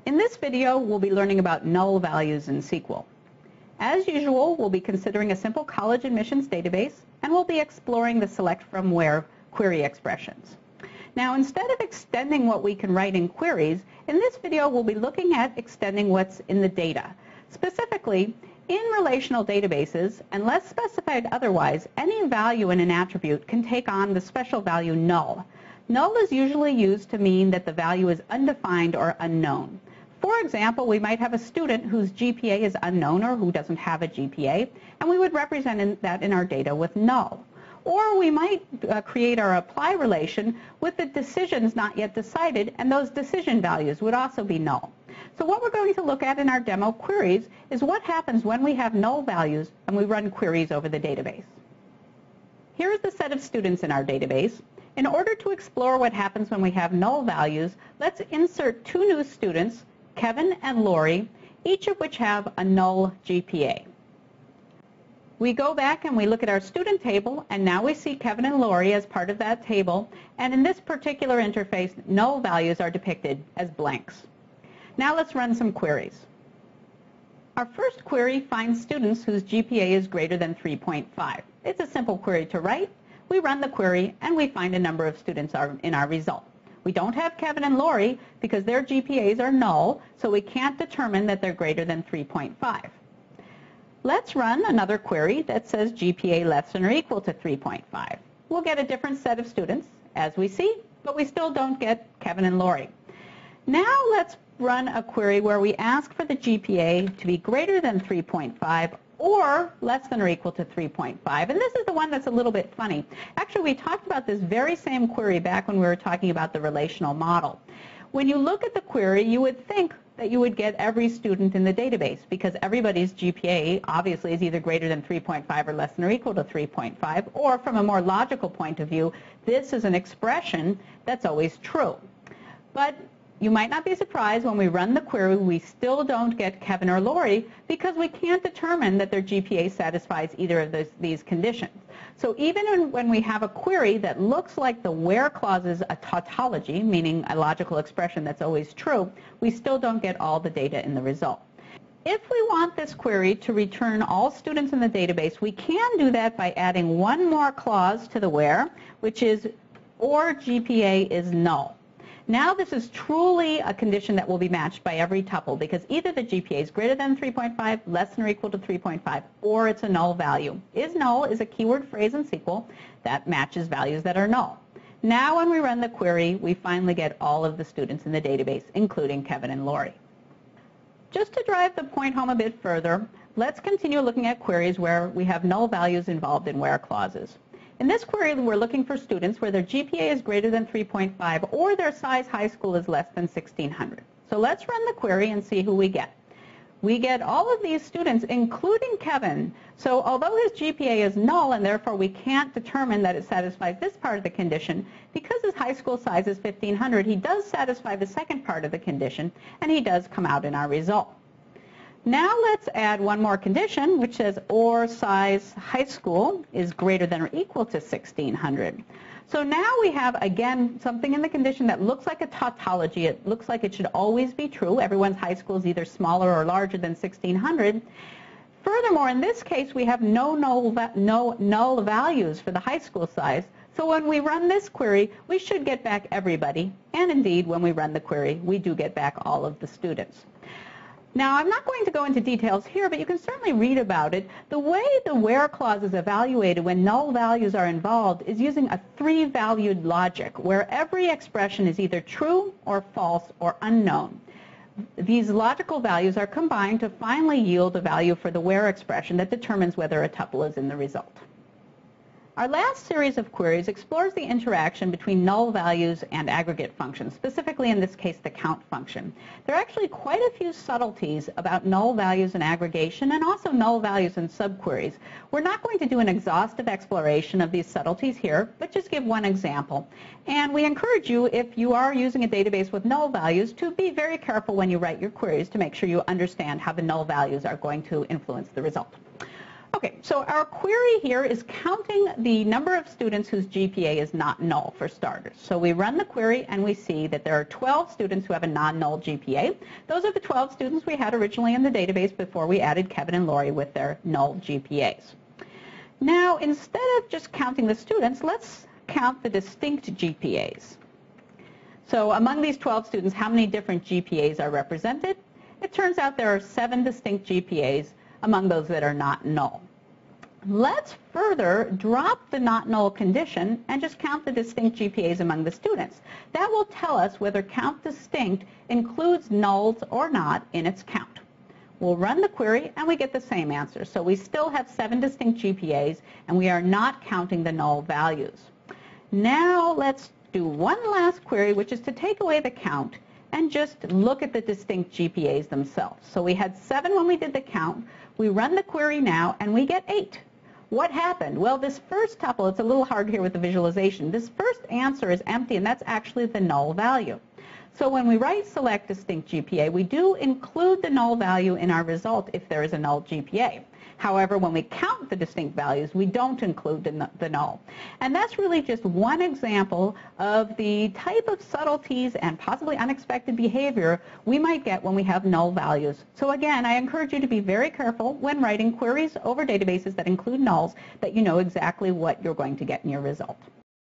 In this video, we'll be learning about null values in SQL. As usual, we'll be considering a simple college admissions database, and we'll be exploring the select from where query expressions. Now, instead of extending what we can write in queries, in this video we'll be looking at extending what's in the data. Specifically, in relational databases, unless specified otherwise, any value in an attribute can take on the special value null. Null is usually used to mean that the value is undefined or unknown. For example, we might have a student whose GPA is unknown or who doesn't have a GPA, and we would represent that in our data with null. Or we might create our apply relation with the decisions not yet decided, and those decision values would also be null. So what we're going to look at in our demo queries is what happens when we have null values and we run queries over the database. Here is the set of students in our database. In order to explore what happens when we have null values, let's insert two new students, Kevin and Lori, each of which have a null GPA. We go back and we look at our student table, and now we see Kevin and Lori as part of that table, and in this particular interface, null values are depicted as blanks. Now let's run some queries. Our first query finds students whose GPA is greater than 3.5. It's a simple query to write. We run the query, and we find a number of students in our result. We don't have Kevin and Lori because their GPAs are null, so we can't determine that they're greater than 3.5. Let's run another query that says GPA less than or equal to 3.5. We'll get a different set of students, as we see, but we still don't get Kevin and Lori. Now let's run a query where we ask for the GPA to be greater than 3.5 or less than or equal to 3.5. And this is the one that's a little bit funny. Actually, we talked about this very same query back when we were talking about the relational model. When you look at the query, you would think that you would get every student in the database because everybody's GPA obviously is either greater than 3.5 or less than or equal to 3.5, or from a more logical point of view, this is an expression that's always true. But you might not be surprised when we run the query, we still don't get Kevin or Lori because we can't determine that their GPA satisfies either of these conditions. So even when we have a query that looks like the where clause is a tautology, meaning a logical expression that's always true, we still don't get all the data in the result. If we want this query to return all students in the database, we can do that by adding one more clause to the where, which is or GPA is null. Now this is truly a condition that will be matched by every tuple because either the GPA is greater than 3.5, less than or equal to 3.5, or it's a null value. Is null is a keyword phrase in SQL that matches values that are null. Now when we run the query, we finally get all of the students in the database, including Kevin and Lori. Just to drive the point home a bit further, let's continue looking at queries where we have null values involved in where clauses. In this query, we're looking for students where their GPA is greater than 3.5 or their size high school is less than 1,600. So let's run the query and see who we get. We get all of these students, including Kevin. So although his GPA is null and therefore we can't determine that it satisfies this part of the condition, because his high school size is 1,500, he does satisfy the second part of the condition, and he does come out in our result. Now let's add one more condition, which says or size high school is greater than or equal to 1,600. So now we have, again, something in the condition that looks like a tautology. It looks like it should always be true. Everyone's high school is either smaller or larger than 1,600. Furthermore, in this case, we have no null values for the high school size. So when we run this query, we should get back everybody. And indeed, when we run the query, we do get back all of the students. Now, I'm not going to go into details here, but you can certainly read about it. The way the where clause is evaluated when null values are involved is using a three-valued logic, where every expression is either true or false or unknown. These logical values are combined to finally yield a value for the where expression that determines whether a tuple is in the result. Our last series of queries explores the interaction between null values and aggregate functions, specifically in this case the count function. There are actually quite a few subtleties about null values and aggregation and also null values and subqueries. We're not going to do an exhaustive exploration of these subtleties here, but just give one example. And we encourage you, if you are using a database with null values, to be very careful when you write your queries to make sure you understand how the null values are going to influence the result. Okay, so our query here is counting the number of students whose GPA is not null, for starters. So we run the query and we see that there are 12 students who have a non-null GPA. Those are the 12 students we had originally in the database before we added Kevin and Lori with their null GPAs. Now, instead of just counting the students, let's count the distinct GPAs. So among these 12 students, how many different GPAs are represented? It turns out there are 7 distinct GPAs among those that are not null. Let's further drop the not null condition and just count the distinct GPAs among the students. That will tell us whether count distinct includes nulls or not in its count. We'll run the query and we get the same answer. So we still have 7 distinct GPAs and we are not counting the null values. Now let's do one last query, which is to take away the count and just look at the distinct GPAs themselves. So we had 7 when we did the count. We run the query now and we get 8. What happened? Well, this first tuple, it's a little hard here with the visualization. This first answer is empty, and that's actually the null value. So when we write select distinct GPA, we do include the null value in our result if there is a null GPA. However, when we count the distinct values, we don't include the null. And that's really just one example of the type of subtleties and possibly unexpected behavior we might get when we have null values. So again, I encourage you to be very careful when writing queries over databases that include nulls, that you know exactly what you're going to get in your result.